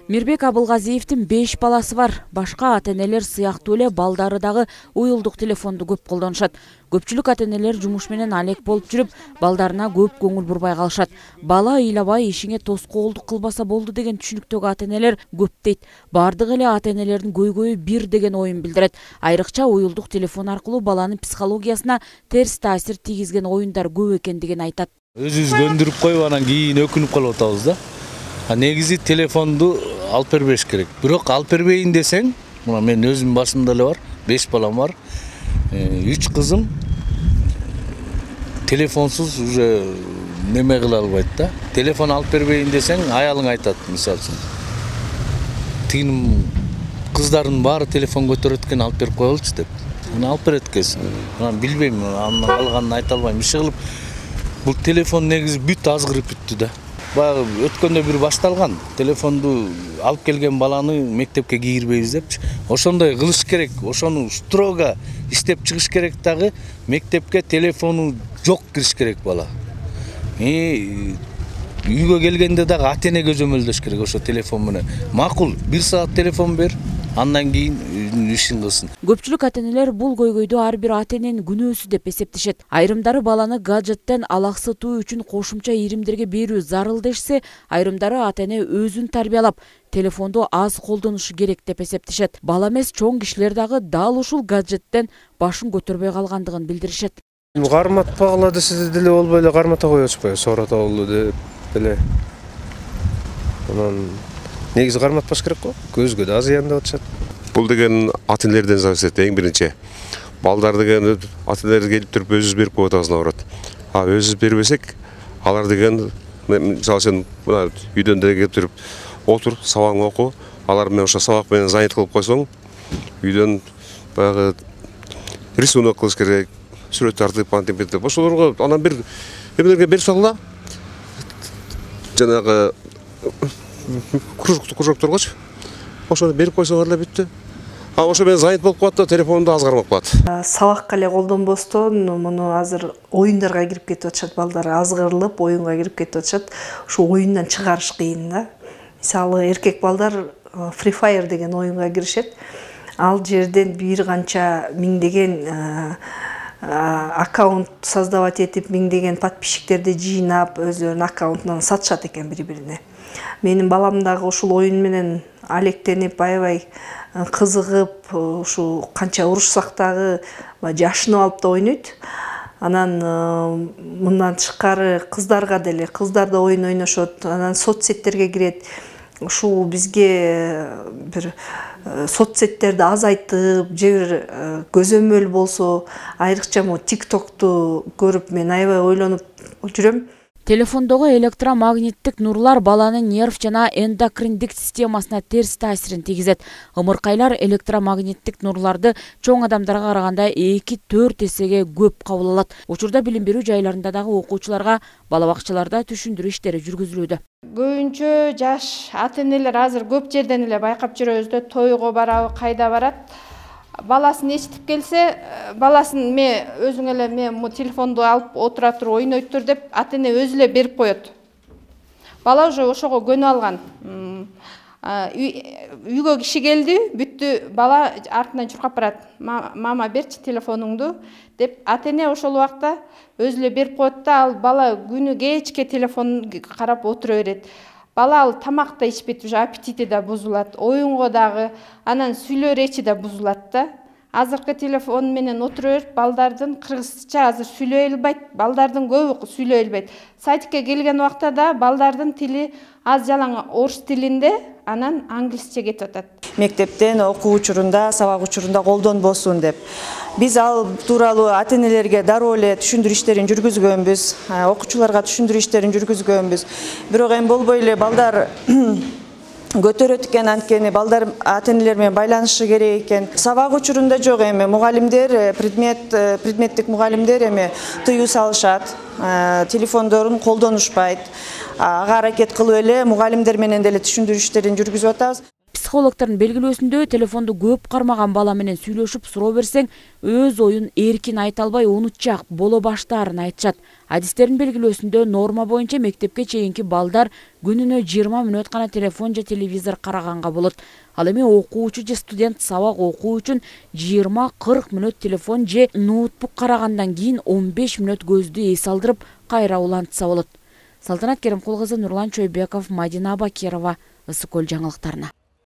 Мирбек Абылгазиевдин 5 баласы бар. Башка ата-энелер сыяктуу эле балдары дагы уюлдук телефонду көп колдонушат. Көпчүлүк ата-энелер жумуш менен алек болуп жүрүп, балдарына көп көңүл бурбай калышат. Бала ыйлабай ишиңе тоскоолдук кылбаса болду деген түшүнүктөгү ата-энелер көп дейт. Бардык эле ата-энелердин көйгөйү бир деген оюн билдирет. Айрыкча уюлдук телефон аркылуу баланын психологиясына терс таасир тийгизген оюндар көп экендигин айтат. Өзүбүз көндүрүп коюп анан кийин өкүнүп калып атабыз да. Негизи телефонду алып бербеш керек. Бирок алып бербейин десең, мына мен өзүм башымда эле бар, 5 балам бар. 3 кызым телефонсуз уже неме кыла албайт да. Телефон алып бербейин десең, аялың айтат, мисалы үчүн. Тигинин кыздардын баары телефон көтөрөт экен, алып берип коелучу деп. Мына алып берет экенсиң. Мына билбейм, андан калганын айта албайм. Иши кылып бул телефон негизи бүт азгырып бүттү да. Баягы өткөндө бир башталган. Телефонду алып келген баланы мектепке кийирбейбиз депчи. Ошондой кылыш керек. Ошону строго иштеп чыгыш керек дагы. Мектепке телефону жок кириш керек бала. Үйгө келгенде дагы ата-эне көзөмөлдөш керек ошо телефон менен. Макул, 1 саат телефон бер, андан кийин ишин кылсын. Көпчүлүк ата-энелер бул көйгөйдү ар бир ата-эненин күнөөсү деп эсептешет. Айрымдары баланы гаджеттен алаксытуу үчүн кошумча иримдерге берүү зарыл дешсе, айрымдары ата-эне өзүн тарбиялап, телефонду аз колдонушу керек деп эсептешет. Бала эмес, чоң кишилер дагы дал ушул гаджеттен башын көтөрбөй калгандыгын билдиришет. Карматпагыла десе деле болбой эле кармата коюп атышпайбы, соорото болду деп эле. Анан негизи карматпаш керек го. Көзгө да зыян деп атышат. Бул деген ата-энелерден зависит эң биринчи. Балдар деген ата-энелер келип туруп өзүбүз берип коюп атабыз наоборот. Өзүбүз бербесек, алар деген мисалы үчүн мына үйдөн деле келип туруп отур, сабагыңды оку. Алар менен ошо сабак менен занят кылып койсоң, үйдөн баягы рисунок кылыш керек, сүрөт тартып, антип. Ошолорго анан бир эмелерге берип салгыла. Жанагы кружокторгочу. Ошону берип койсоңор эле бүттү. Ошо менен занят болуп калат да, телефонду аз кармап калат. Сабакка эле колдонбостон муну азыр оюндарга кирип кетип атышат, балдар азгырылып оюнга кирип кетип атышат. Ошо оюндан чыгарыш кыйын да. Мисалы эркек балдар Free Fire деген оюнга киришет. Ал жерден бир канча миңдеген аккаунт создавать этип, миңдеген подписчиктерди жыйнап, өзүлөрүнүн аккаунтунан сатышат экен бири-бирине. Менин балам дагы ушул оюн менен алектенип, аябай кызыгып, ушу канча урушсак дагы жашынып алып да ойнойт. Анан мындан тышкары кыздарга деле, кыздар да оюн ойношот, анан соцсеттерге кирет. Ушул бизге бир соцсеттерди азайтып, же бир көзөмөл болсо, айрыкча могу TikTok'ту көрүп мен аябай ойлонуп жүрөм. Телефондогу электромагниттик нурлар баланын нерв жана эндокриндик системасына терс таасирин тийгизет. Ымыркайлар электромагниттик нурларды чоң адамдарга караганда 2-4 эсеге көп кабыл алат. Учурда билим берүү жайларында дагы окуучуларга бала бакчаларда түшүндүрүү иштери жүргүзүлүүдө. Көбүнчө жаш ата-энелер азыр көп жерден эле байкап жүрөбүз да, тойго барабы, кайда барат. Баласын эчитип келсе, баласын өзүң эле телефонду алып отура туруп ойнойтур деп ата-эне өзү эле берип коет. Бала уже ошого көнүп алган. Үйгө киши келди, бүттү, бала артынан чуркап барат. Мама берчи телефонуңду деп ата-эне ошол убакта өзү эле берип коет да, ал бала күнү кечке телефон карап отура берет. Бала ал тамак да ичпейт, уже аппетити да бузулат, оюнго дагы, анан сүйлөө речи да бузулат да. Азыркы телефон менен отура берип, балдардын кыргызча азыр сүйлөй албайт, балдардын көбү сүйлөй албайт. Садикке келген убакта да балдардын тили аз жалаң орус тилинде, анан англисче кетип атат. Мектептен окуу учурунда, сабак учурунда колдонбосун деп. Биз ал тууралуу ата-энелерге дароо эле түшүндүрүү иштерин жүргүзгөнбүз, окуучуларга түшүндүрүү иштерин жүргүзгөнбүз. Бирок эми болбой эле балдар көтөрөт экен, анткени балдар ата-энелер менен байланышы керек экен. Сабак учурунда жок, эми мугалимдер, предметтик мугалимдер эми тыюу салышат, телефондорун колдонушпайт. Ага аракет кылып эле мугалимдер менен деле түшүндүрүү иштерин жүргүзүп атабыз. Психологтордун белгилөөсүндө телефонду көп кармаган бала менен сүйлөшүп суроо берсең, өз оюн эркин айта албай унутчак боло баштаарын айтышат. Адистердин белгилөөсүндө норма боюнча мектепке чейинки балдар күнүнө 20 мүнөт гана телефон же телевизор караганга болот. Ал эми окуучу же студент сабак окуу үчүн 20-40 мүнөт телефон же ноутбук карагандан кийин 15 мүнөт көздү эс алдырып кайра улантса болот. Салтанат Керимкул кызы, Нурлан Чойбеков, Мадина Бакирова, Ысык Көл жаңылыктарына.